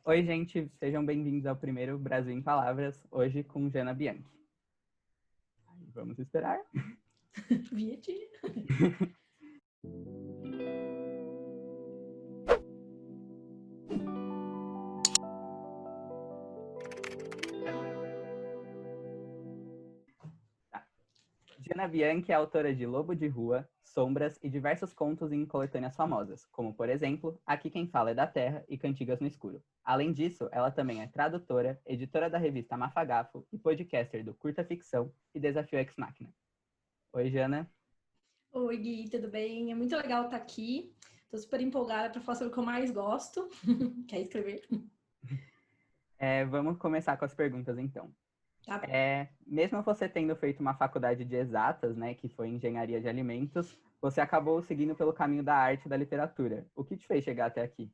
Oi, gente, sejam bem-vindos ao primeiro Brasil em Palavras, hoje com Jana Bianchi. Vamos esperar. Vinhetinha. Jana Bianchi é autora de Lobo de Rua, Sombras e diversos contos em coletâneas famosas, como, por exemplo, Aqui Quem Fala é da Terra e Cantigas no Escuro. Além disso, ela também é tradutora, editora da revista Mafagafo e podcaster do Curta Ficção e Desafio Ex Machina. Oi, Jana. Oi, Gui, tudo bem? É muito legal estar aqui. Tô super empolgada para falar sobre o que eu mais gosto, que é escrever. Vamos começar com as perguntas, então. Tá bom. Mesmo você tendo feito uma faculdade de exatas, né, que foi engenharia de alimentos, você acabou seguindo pelo caminho da arte e da literatura. O que te fez chegar até aqui?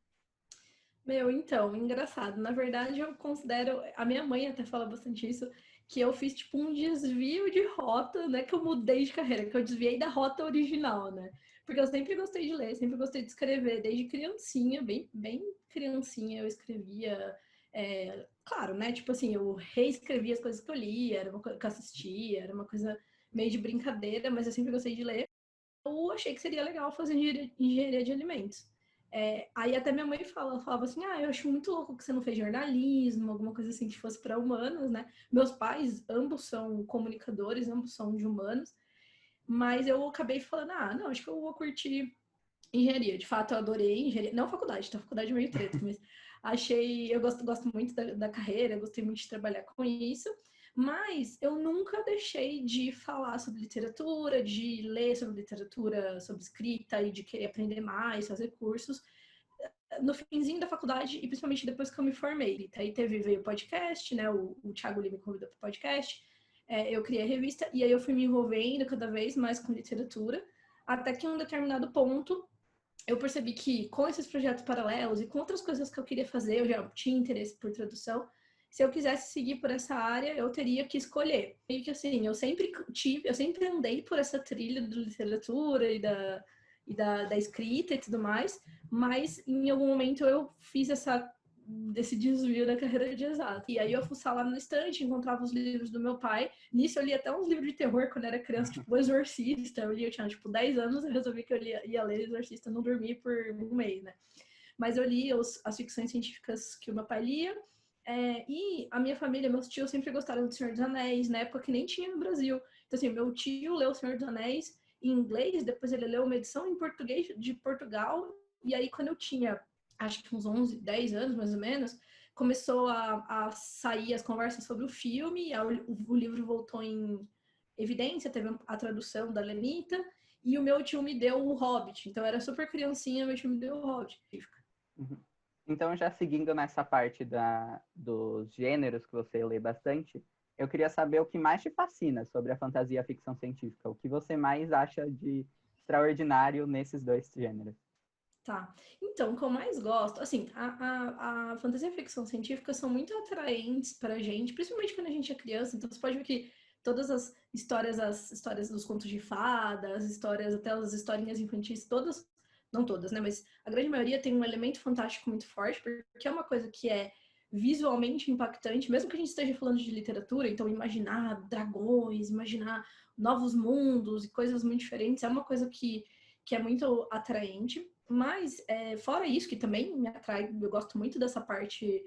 Meu, então, engraçado. Na verdade, eu considero. A minha mãe até fala bastante isso, que eu fiz tipo um desvio de rota, né? Que eu mudei de carreira, que eu desviei da rota original, né? Porque eu sempre gostei de ler, sempre gostei de escrever, desde criancinha, bem criancinha, eu escrevia. Claro, né? Tipo assim, eu reescrevia as coisas que eu lia, era uma coisa que eu assistia, era uma coisa meio de brincadeira, mas eu sempre gostei de ler. Eu achei que seria legal fazer engenharia de alimentos. Aí até minha mãe falava assim, eu acho muito louco que você não fez jornalismo, alguma coisa assim que fosse para humanas, né? Meus pais, ambos são comunicadores, ambos são de humanos, mas eu acabei falando, não, acho que eu vou curtir engenharia. De fato, eu adorei engenharia, não faculdade, tá? Faculdade é meio treta, mas eu gosto muito da carreira, gostei muito de trabalhar com isso, mas eu nunca deixei de falar sobre literatura, de ler sobre literatura, sobre escrita e de querer aprender mais, fazer cursos no finzinho da faculdade e principalmente depois que eu me formei. Aí veio o podcast, né? O Thiago Lima me convidou para o podcast. Eu criei a revista e aí eu fui me envolvendo cada vez mais com literatura, até que em um determinado ponto eu percebi que com esses projetos paralelos e com outras coisas que eu queria fazer, eu já tinha interesse por tradução. Se eu quisesse seguir por essa área, eu teria que escolher. E que assim, eu sempre andei por essa trilha da literatura da escrita e tudo mais, mas em algum momento eu fiz desse desvio da carreira de exato. E aí eu fuçava lá no estante, encontrava os livros do meu pai. Nisso eu li até uns livros de terror quando era criança, tipo O Exorcista. Eu tinha tipo 10 anos, eu resolvi que eu ia ler O Exorcista, não dormi por um mês, né? Mas eu li as ficções científicas que o meu pai lia. E a minha família, meus tios sempre gostaram do Senhor dos Anéis, na época que nem tinha no Brasil. Então, assim, meu tio leu O Senhor dos Anéis em inglês, depois ele leu uma edição em português de Portugal, e aí quando eu tinha, acho que uns 11, 10 anos mais ou menos, começou a sair as conversas sobre o filme, o livro voltou em evidência, teve a tradução da Lenita, e o meu tio me deu o Hobbit. Então eu era super criancinha, meu tio me deu o Hobbit. Uhum. Então, já seguindo nessa parte dos gêneros que você lê bastante, eu queria saber o que mais te fascina sobre a fantasia e a ficção científica. O que você mais acha de extraordinário nesses dois gêneros? Tá. Então, o que eu mais gosto, assim, a fantasia e a ficção científica são muito atraentes pra gente, principalmente quando a gente é criança. Então, você pode ver que todas as histórias dos contos de fadas, as histórias, até as historinhas infantis, todas, não todas, né? Mas a grande maioria tem um elemento fantástico muito forte, porque é uma coisa que é visualmente impactante, mesmo que a gente esteja falando de literatura, então imaginar dragões, imaginar novos mundos e coisas muito diferentes, é uma coisa que é muito atraente. Mas, fora isso, que também me atrai, eu gosto muito dessa parte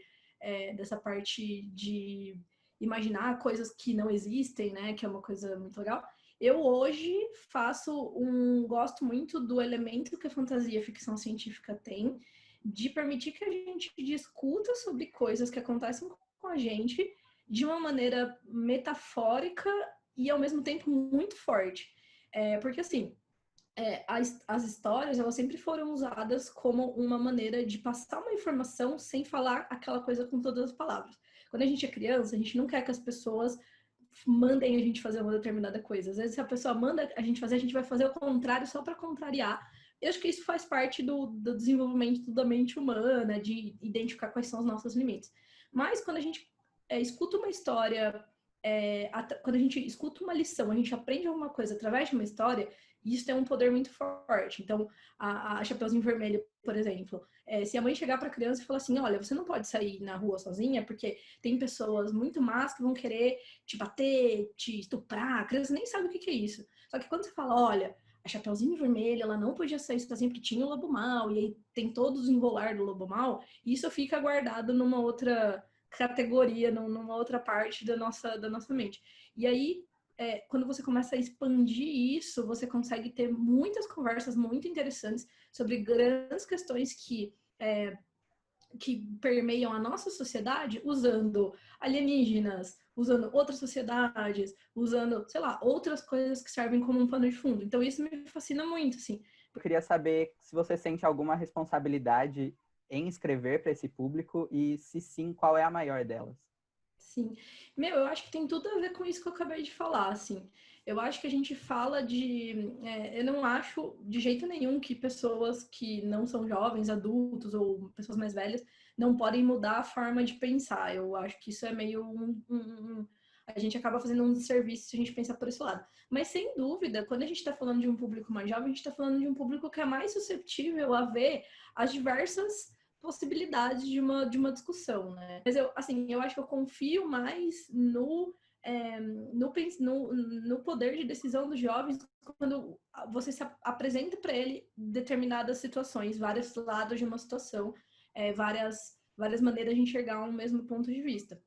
de imaginar coisas que não existem, né? Que é uma coisa muito legal. Eu hoje gosto muito do elemento que a fantasia e a ficção científica tem, de permitir que a gente discuta sobre coisas que acontecem com a gente de uma maneira metafórica e ao mesmo tempo muito forte. Porque assim, as histórias elas sempre foram usadas como uma maneira de passar uma informação sem falar aquela coisa com todas as palavras. Quando a gente é criança, a gente não quer que as pessoas mandem a gente fazer uma determinada coisa. Às vezes, se a pessoa manda a gente fazer, a gente vai fazer o contrário só para contrariar. Eu acho que isso faz parte do desenvolvimento da mente humana, de identificar quais são os nossos limites. Mas quando a gente escuta uma história quando a gente escuta uma lição, a gente aprende alguma coisa através de uma história, isso tem um poder muito forte. Então, a Chapeuzinho Vermelho, por exemplo, se a mãe chegar para a criança e falar assim, olha, você não pode sair na rua sozinha, porque tem pessoas muito más que vão querer te bater, te estuprar, a criança nem sabe o que é isso. Só que quando você fala, olha, a Chapeuzinho Vermelho, ela não podia sair sozinha porque tinha o lobo mau, e aí tem todo o desenrolar do lobo mau, isso fica guardado numa outra categoria, numa outra parte da nossa mente. E aí, quando você começa a expandir isso, você consegue ter muitas conversas muito interessantes sobre grandes questões que permeiam a nossa sociedade, usando alienígenas, usando outras sociedades, usando, sei lá, outras coisas que servem como um pano de fundo. Então isso me fascina muito, assim. Eu queria saber se você sente alguma responsabilidade em escrever para esse público e, se sim, qual é a maior delas? Sim. Eu acho que tem tudo a ver com isso que eu acabei de falar, assim. Eu acho que a gente fala de... eu não acho de jeito nenhum que pessoas que não são jovens, adultos ou pessoas mais velhas não podem mudar a forma de pensar. Eu acho que isso é meio a gente acaba fazendo um desserviço se a gente pensar por esse lado. Mas, sem dúvida, quando a gente está falando de um público mais jovem, a gente está falando de um público que é mais suscetível a ver as diversas possibilidades de uma discussão, né? Mas eu acho que eu confio mais no poder de decisão dos jovens quando você se apresenta para ele determinadas situações, vários lados de uma situação, várias maneiras de enxergar um mesmo ponto de vista.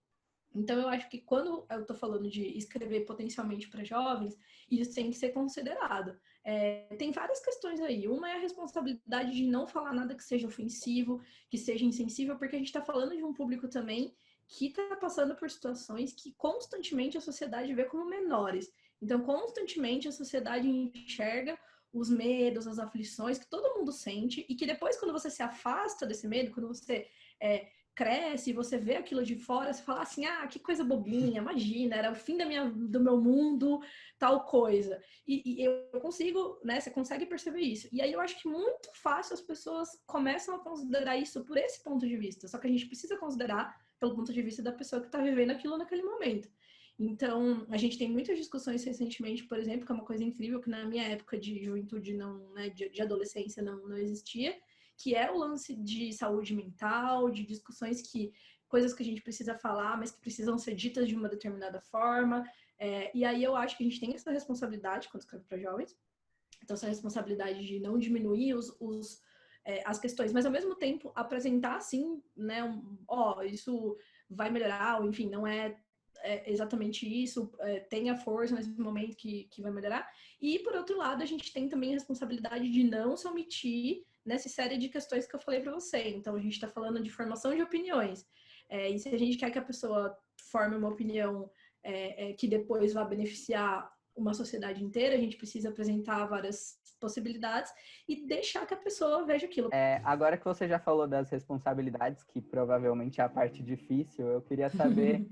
Então, eu acho que quando eu estou falando de escrever potencialmente para jovens, isso tem que ser considerado. Tem várias questões aí. Uma é a responsabilidade de não falar nada que seja ofensivo, que seja insensível, porque a gente está falando de um público também que está passando por situações que constantemente a sociedade vê como menores. Então, constantemente a sociedade enxerga os medos, as aflições que todo mundo sente e que depois, quando você se afasta desse medo, quando você cresce e você vê aquilo de fora, você fala assim, que coisa bobinha, imagina, era o fim do meu mundo, tal coisa. E eu consigo, né, você consegue perceber isso. E aí eu acho que muito fácil as pessoas começam a considerar isso por esse ponto de vista, só que a gente precisa considerar pelo ponto de vista da pessoa que está vivendo aquilo naquele momento. Então, a gente tem muitas discussões recentemente, por exemplo, que é uma coisa incrível que na minha época de juventude, não, né, de adolescência não existia, que é o lance de saúde mental, de discussões coisas que a gente precisa falar, mas que precisam ser ditas de uma determinada forma. E aí eu acho que a gente tem essa responsabilidade quando escreve para jovens. Então, essa responsabilidade de não diminuir as questões, mas ao mesmo tempo apresentar assim, né, isso vai melhorar, ou enfim, não é exatamente isso, tenha força nesse momento que vai melhorar. E, por outro lado, a gente tem também a responsabilidade de não se omitir nessa série de questões que eu falei para você. Então, a gente está falando de formação de opiniões. E se a gente quer que a pessoa forme uma opinião que depois vá beneficiar uma sociedade inteira, a gente precisa apresentar várias possibilidades e deixar que a pessoa veja aquilo. Agora que você já falou das responsabilidades, que provavelmente é a parte difícil, eu queria saber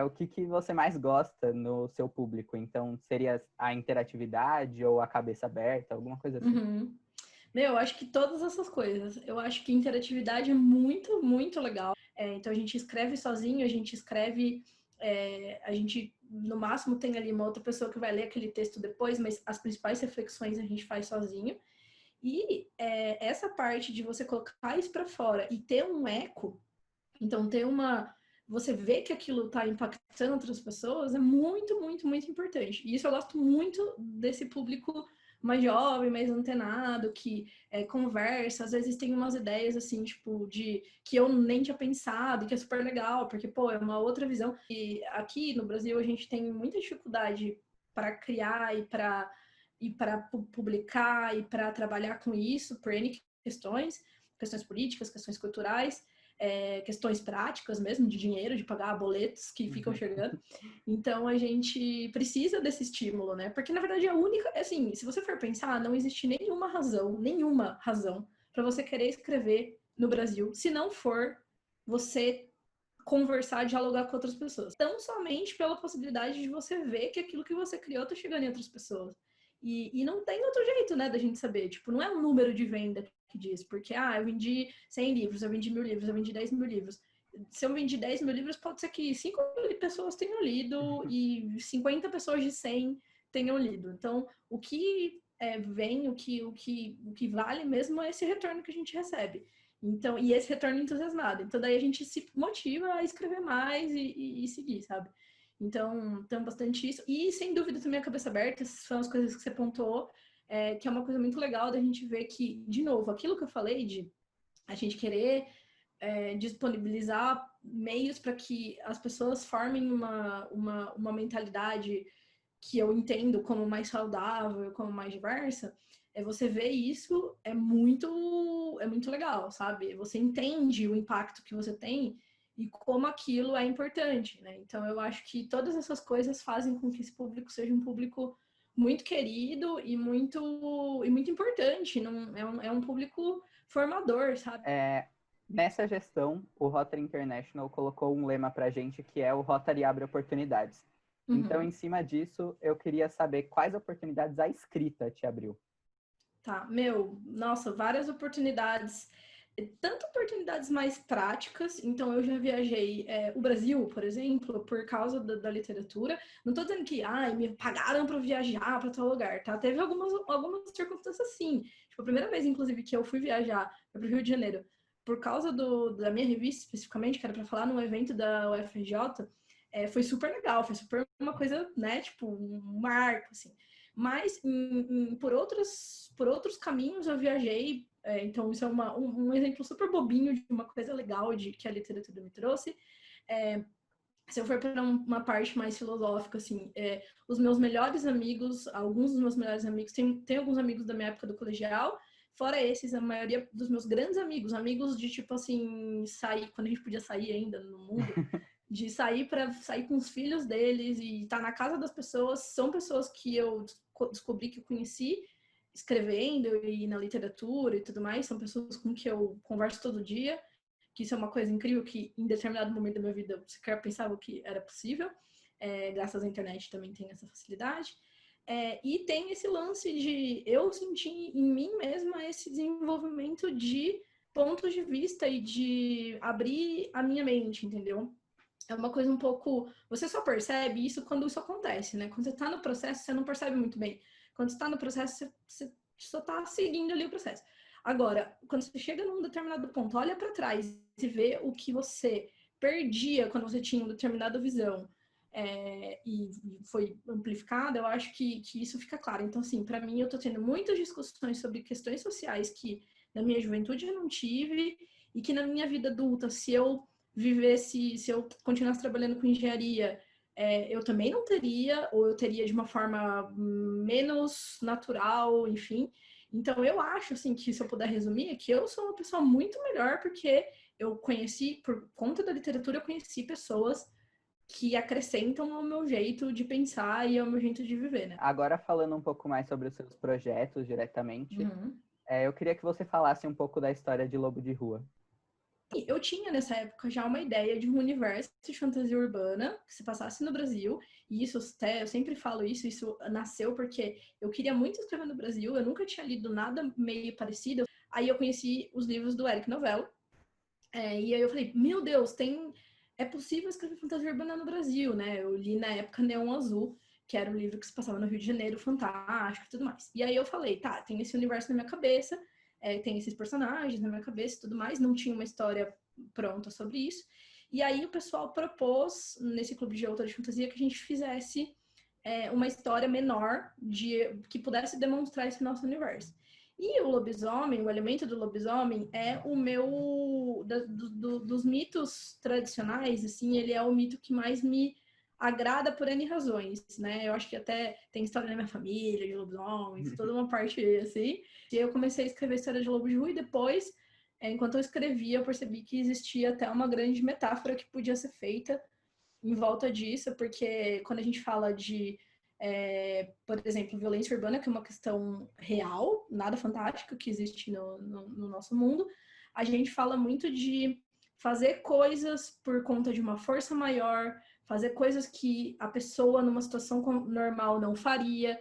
o que você mais gosta no seu público. Então, seria a interatividade ou a cabeça aberta, alguma coisa assim? Uhum. Eu acho que todas essas coisas. Eu acho que interatividade é muito, muito legal. Então, a gente escreve sozinho, a gente escreve... a gente, no máximo, tem ali uma outra pessoa que vai ler aquele texto depois, mas as principais reflexões a gente faz sozinho. E essa parte de você colocar isso para fora e ter um eco, então ter você vê que aquilo está impactando outras pessoas é muito, muito, muito importante. E isso eu gosto muito desse público mais jovem, mais antenado, que conversa, às vezes tem umas ideias assim, tipo, que eu nem tinha pensado, que é super legal, porque, pô, é uma outra visão. E aqui no Brasil a gente tem muita dificuldade para criar e para publicar e para trabalhar com isso por N questões políticas, questões culturais, questões práticas mesmo, de dinheiro, de pagar boletos que ficam chegando. Então, a gente precisa desse estímulo, né? Porque, na verdade, a única... Assim, se você for pensar, não existe nenhuma razão para você querer escrever no Brasil, se não for você conversar, dialogar com outras pessoas. Tão somente pela possibilidade de você ver que aquilo que você criou tá chegando em outras pessoas. E não tem outro jeito, né, da gente saber. Tipo, não é um número de venda que diz, porque, eu vendi 100 livros, eu vendi 1000 livros, eu vendi 10 mil livros. se eu vendi 10 mil livros, pode ser que 5 mil pessoas tenham lido e 50 pessoas de 100 tenham lido. Então, o que vem, o que vale mesmo é esse retorno que a gente recebe. Então, e esse retorno entusiasmado. Então, daí a gente se motiva a escrever mais e seguir, sabe? Então, tem bastante isso. E, sem dúvida, também a cabeça aberta, essas são as coisas que você pontuou, que é uma coisa muito legal da gente ver que, de novo, aquilo que eu falei de a gente querer disponibilizar meios para que as pessoas formem uma mentalidade que eu entendo como mais saudável, como mais diversa, você vê isso, é muito legal, sabe? Você entende o impacto que você tem e como aquilo é importante, né? Então, eu acho que todas essas coisas fazem com que esse público seja um público muito querido e muito importante. Não, é um público formador, sabe? Nessa gestão, o Rotary International colocou um lema pra gente que é o Rotary abre oportunidades. Então, em cima disso, eu queria saber quais oportunidades a escrita te abriu. Tá, nossa, várias oportunidades, tanto oportunidades mais práticas, então eu já viajei o Brasil, por exemplo, por causa da literatura. Não tô dizendo que, me pagaram para viajar para tal lugar, tá? Teve algumas circunstâncias assim. Tipo, a primeira vez, inclusive, que eu fui viajar para o Rio de Janeiro, por causa da minha revista, especificamente, que era para falar num evento da UFRJ, foi super legal, foi super uma coisa, né, tipo, um marco, assim. Mas por outros caminhos eu viajei, então isso é um exemplo super bobinho de uma coisa legal que a literatura me trouxe. Se eu for para uma parte mais filosófica, assim, os meus melhores amigos, alguns dos meus melhores amigos, tem alguns amigos da minha época do colegial, fora esses, a maioria dos meus grandes amigos de tipo assim, sair, quando a gente podia sair ainda no mundo, de sair com os filhos deles e estar na casa das pessoas, são pessoas que eu descobri que eu conheci escrevendo e na literatura e tudo mais, são pessoas com que eu converso todo dia, que isso é uma coisa incrível que em determinado momento da minha vida eu sequer pensava que era possível, graças à internet também tem essa facilidade. E tem esse lance de eu sentir em mim mesma esse desenvolvimento de pontos de vista e de abrir a minha mente, entendeu? É uma coisa um pouco... Você só percebe isso quando isso acontece, né? Quando você está no processo, você não percebe muito bem. Quando você está no processo, você só está seguindo ali o processo. Agora, quando você chega num determinado ponto, olha para trás e vê o que você perdia quando você tinha uma determinada visão e foi amplificada, eu acho que isso fica claro. Então, assim, para mim, eu estou tendo muitas discussões sobre questões sociais que na minha juventude eu não tive e que na minha vida adulta, se eu continuasse trabalhando com engenharia, eu também não teria, ou eu teria de uma forma menos natural, enfim. Então, eu acho, assim, que se eu puder resumir, é que eu sou uma pessoa muito melhor porque eu conheci, por conta da literatura, eu conheci pessoas que acrescentam ao meu jeito de pensar e ao meu jeito de viver, né? Agora, falando um pouco mais sobre os seus projetos diretamente, eu queria que você falasse um pouco da história de Lobo de Rua. Eu tinha nessa época já uma ideia de um universo de fantasia urbana que se passasse no Brasil, e isso até, eu sempre falo isso nasceu porque eu queria muito escrever no Brasil, eu nunca tinha lido nada meio parecido, aí eu conheci os livros do Eric Novello, e aí eu falei, meu Deus, é possível escrever fantasia urbana no Brasil, né? Eu li na época Neon Azul, que era um livro que se passava no Rio de Janeiro, fantástico e tudo mais. E aí eu falei, tá, tem esse universo na minha cabeça, tem esses personagens na minha cabeça e tudo mais, não tinha uma história pronta sobre isso. E aí o pessoal propôs, nesse clube de autor de fantasia, que a gente fizesse uma história menor que pudesse demonstrar esse nosso universo. E o lobisomem, o elemento do lobisomem é o meu... dos mitos tradicionais, assim, ele é o mito que mais me agrada por N razões, né? Eu acho que até tem história na minha família de lobisomens, toda uma parte assim. E eu comecei a escrever história de Lobo de Rua e depois, enquanto eu escrevia, eu percebi que existia até uma grande metáfora que podia ser feita em volta disso, porque quando a gente fala de, por exemplo, violência urbana, que é uma questão real, nada fantástica que existe no nosso mundo, a gente fala muito de fazer coisas por conta de uma força maior, fazer coisas que a pessoa numa situação normal não faria,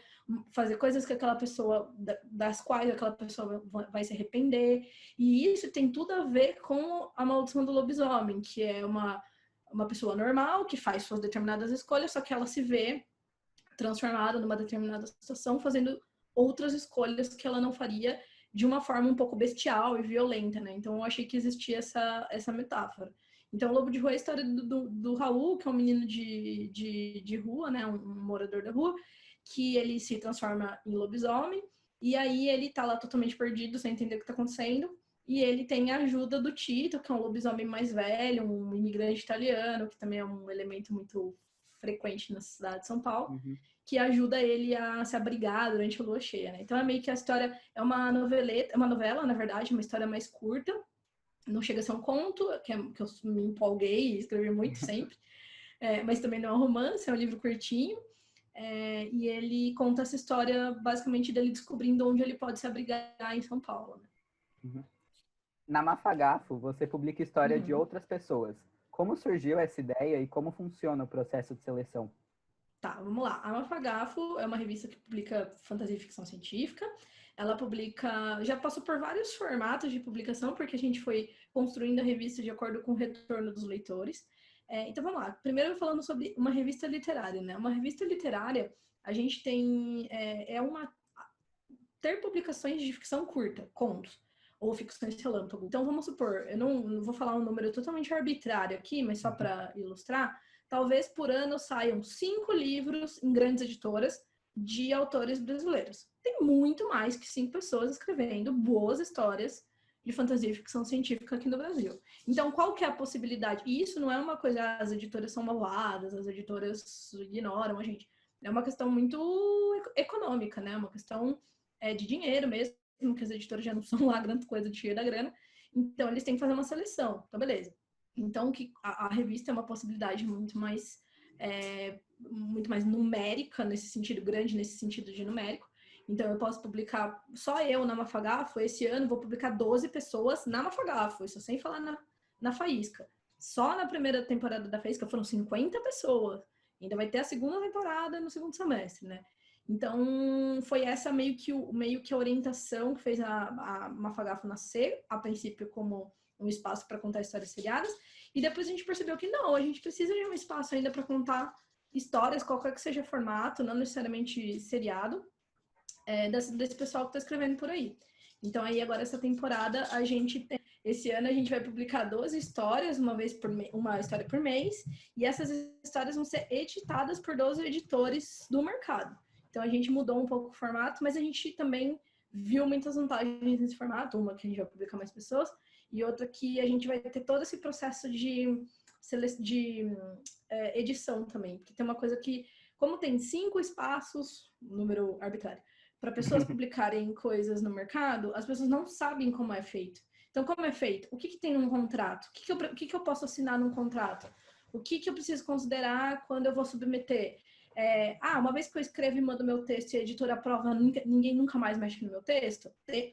fazer coisas que aquela pessoa, das quais aquela pessoa vai se arrepender. E isso tem tudo a ver com a maldição do lobisomem, que é uma pessoa normal que faz suas determinadas escolhas, só que ela se vê transformada numa determinada situação, fazendo outras escolhas que ela não faria de uma forma um pouco bestial e violenta, né? Então eu achei que existia essa metáfora. Então, o Lobo de Rua é a história do Raul, que é um menino de rua, né? Um morador da rua, que ele se transforma em lobisomem, e aí ele tá lá totalmente perdido, sem entender o que tá acontecendo, e ele tem a ajuda do Tito, que é um lobisomem mais velho, um imigrante italiano, que também é um elemento muito frequente na cidade de São Paulo, que ajuda ele a se abrigar durante a lua cheia, né? Então é meio que a história é uma noveleta, é uma novela, na verdade, uma história mais curta, não chega a ser um conto, que eu me empolguei e escrevi muito sempre, mas também não é um romance, é um livro curtinho, e ele conta essa história basicamente dele descobrindo onde ele pode se abrigar em São Paulo. Né? Na Mafagafo, você publica história de outras pessoas. Como surgiu essa ideia e como funciona o processo de seleção? Tá, vamos lá. A Mafagafo é uma revista que publica fantasia e ficção científica. Ela publica, já passou por vários formatos de publicação, porque a gente foi construindo a revista de acordo com o retorno dos leitores. Então vamos lá. Primeiro falando sobre uma revista literária, né? Uma revista literária, a gente tem ter publicações de ficção curta, contos, ou ficções relâmpago. Então vamos supor, eu não vou falar um número totalmente arbitrário aqui, mas só para ilustrar. Talvez por ano saiam 5 livros em grandes editoras de autores brasileiros. Tem muito mais que 5 pessoas escrevendo boas histórias de fantasia e ficção científica aqui no Brasil. Então, qual que é a possibilidade? E isso não é uma coisa, as editoras são malvadas, as editoras ignoram a gente. É uma questão muito econômica, né? Uma questão de dinheiro mesmo, que as editoras já não são lá grande coisa de cheio da grana. Então, eles têm que fazer uma seleção. Então, beleza. Então, que a revista é uma possibilidade muito mais numérica, nesse sentido, grande nesse sentido de numérico. Então, eu posso publicar, só eu na Mafagafo, esse ano vou publicar 12 pessoas na Mafagafo, isso sem falar na Faísca. Só na primeira temporada da Faísca foram 50 pessoas. Ainda vai ter a segunda temporada no segundo semestre, né? Então, foi essa meio que a orientação que fez a Mafagafo nascer, a princípio como um espaço para contar histórias seriadas, e depois a gente percebeu que não, a gente precisa de um espaço ainda para contar histórias, qualquer que seja formato, não necessariamente seriado, desse pessoal que está escrevendo por aí. Então, aí agora essa temporada, esse ano a gente vai publicar 12 histórias, uma história por mês, e essas histórias vão ser editadas por 12 editores do mercado. Então, a gente mudou um pouco o formato, mas a gente também viu muitas vantagens nesse formato, uma que a gente vai publicar mais pessoas, e outra que a gente vai ter todo esse processo de edição também. Porque tem uma coisa que, como tem 5 espaços, número arbitrário, para pessoas publicarem coisas no mercado, as pessoas não sabem como é feito. Então, como é feito? O que tem num contrato? O que eu posso assinar num contrato? O que eu preciso considerar quando eu vou submeter? Uma vez que eu escrevo e mando meu texto e a editora aprova, ninguém nunca mais mexe no meu texto.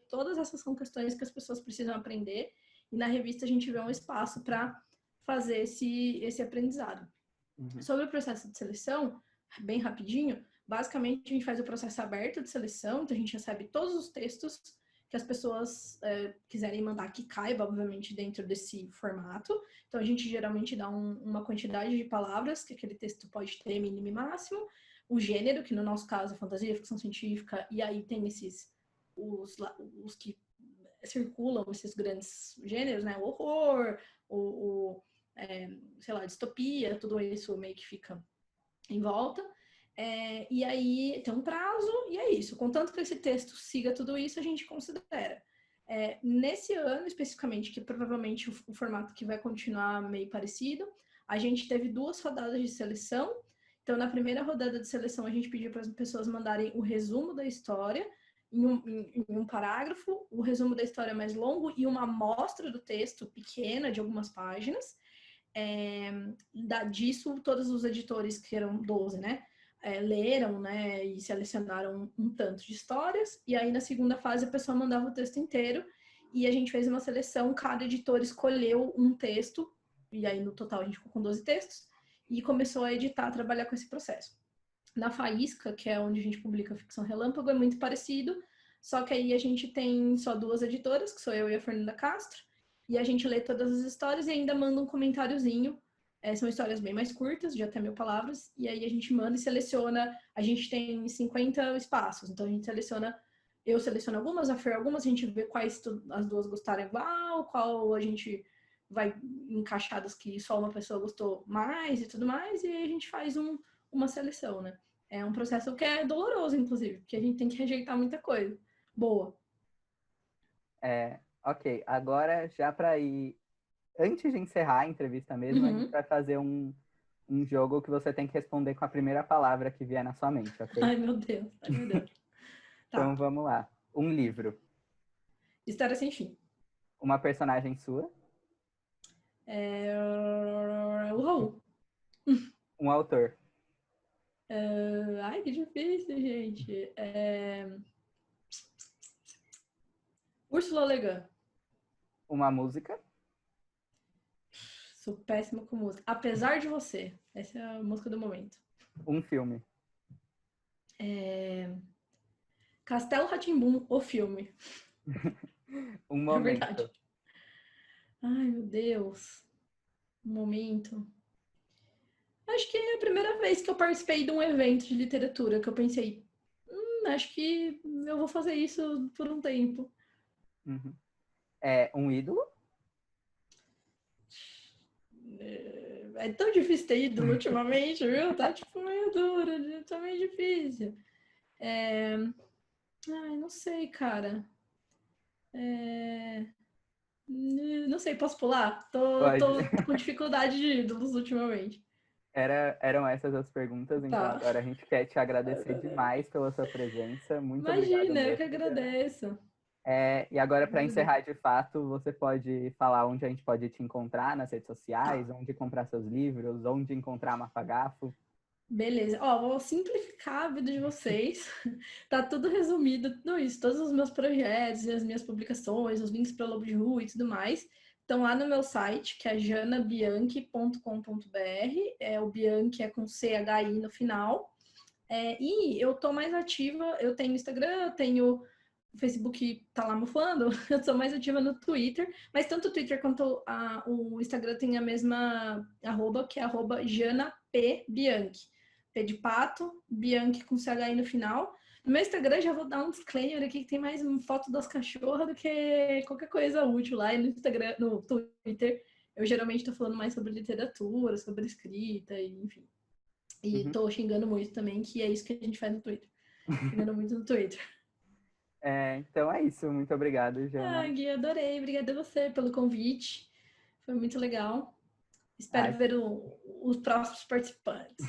Todas essas são questões que as pessoas precisam aprender, e na revista a gente vê um espaço para fazer esse aprendizado. Sobre o processo de seleção, bem rapidinho, basicamente a gente faz o processo aberto de seleção, então a gente recebe todos os textos que as pessoas quiserem mandar, que caiba, obviamente, dentro desse formato. Então, a gente geralmente dá uma quantidade de palavras que aquele texto pode ter, mínimo e máximo. O gênero, que no nosso caso é fantasia, ficção científica, e aí tem os que circulam, esses grandes gêneros, né? O horror, sei lá, distopia, tudo isso meio que fica em volta. E aí tem um prazo, e é isso. Contanto que esse texto siga tudo isso, a gente considera. Nesse ano, especificamente, que provavelmente o formato que vai continuar meio parecido, a gente teve 2 rodadas de seleção. Então, na primeira rodada de seleção, a gente pediu para as pessoas mandarem o resumo da história em um parágrafo, o resumo da história mais longo e uma amostra do texto pequena, de algumas páginas. Disso, todos os editores, que eram 12, né? Leram, né, e selecionaram um tanto de histórias, e aí na segunda fase a pessoa mandava o texto inteiro, e a gente fez uma seleção, cada editor escolheu um texto, e aí no total a gente ficou com 12 textos, e começou a editar, a trabalhar com esse processo. Na Faísca, que é onde a gente publica ficção relâmpago, é muito parecido, só que aí a gente tem só 2 editoras, que sou eu e a Fernanda Castro, e a gente lê todas as histórias e ainda manda um comentáriozinho. São histórias bem mais curtas, de até 1000 palavras, e aí a gente manda e seleciona. A gente tem 50 espaços, então a gente seleciona. Eu seleciono algumas, a Fer algumas, a gente vê quais as duas gostaram igual, qual a gente vai encaixar das que só uma pessoa gostou mais e tudo mais, e aí a gente faz uma seleção, né? É um processo que é doloroso, inclusive, porque a gente tem que rejeitar muita coisa boa. Ok, agora já para ir. Antes de encerrar a entrevista mesmo, a gente vai fazer um jogo que você tem que responder com a primeira palavra que vier na sua mente, ok? Ai, meu Deus, ai, meu Deus. Tá. Então vamos lá. Um livro. História sem fim. Uma personagem sua. O Raul. Um autor. Ai, que difícil, gente. Ursula Le Guin. Uma música. Sou péssima com música. Apesar de você. Essa é a música do momento. Um filme. Castelo Rá-Tim-Bum, o filme. Um É verdade. momento. Ai, meu Deus. Um momento. Acho que é a primeira vez que eu participei de um evento de literatura que eu pensei, acho que eu vou fazer isso por um tempo. Uhum. Um ídolo. É tão difícil ter ídolo ultimamente, viu? Tá tipo meio duro, tá meio difícil. Ai, não sei, cara. Não sei, posso pular? Pode. Tô com dificuldade de ídolos ultimamente. Eram essas as perguntas, então Tá. agora a gente quer te agradecer demais pela sua presença. Muito obrigado Imagina, eu que mesmo, Jana. agradeço. E agora, para encerrar de fato, você pode falar onde a gente pode te encontrar nas redes sociais, Tá. onde comprar seus livros, onde encontrar Mafagafo. Beleza. Ó, vou simplificar a vida de vocês. Tá tudo resumido, tudo isso, todos os meus projetos, as minhas publicações, os links para Lobo de Rua e tudo mais, estão lá no meu site, que é janabianchi.com.br. O Bianchi é com CHI no final. E eu tô mais ativa, eu tenho Instagram, eu tenho o Facebook, tá lá mofando, eu sou mais ativa no Twitter, mas tanto o Twitter quanto o Instagram tem a mesma arroba, que é arroba JanaPBianchi. P de pato, Bianchi com CHI no final. No meu Instagram, já vou dar um disclaimer aqui, que tem mais uma foto das cachorras do que qualquer coisa útil lá. E no Instagram, no Twitter, eu geralmente estou falando mais sobre literatura, sobre escrita, e, enfim. E tô xingando muito também, que é isso que a gente faz no Twitter. Xingando muito no Twitter. Então é isso. Muito obrigado, Jana. Gui, adorei. Obrigada a você pelo convite. Foi muito legal. Ah, Espero ver os próximos participantes.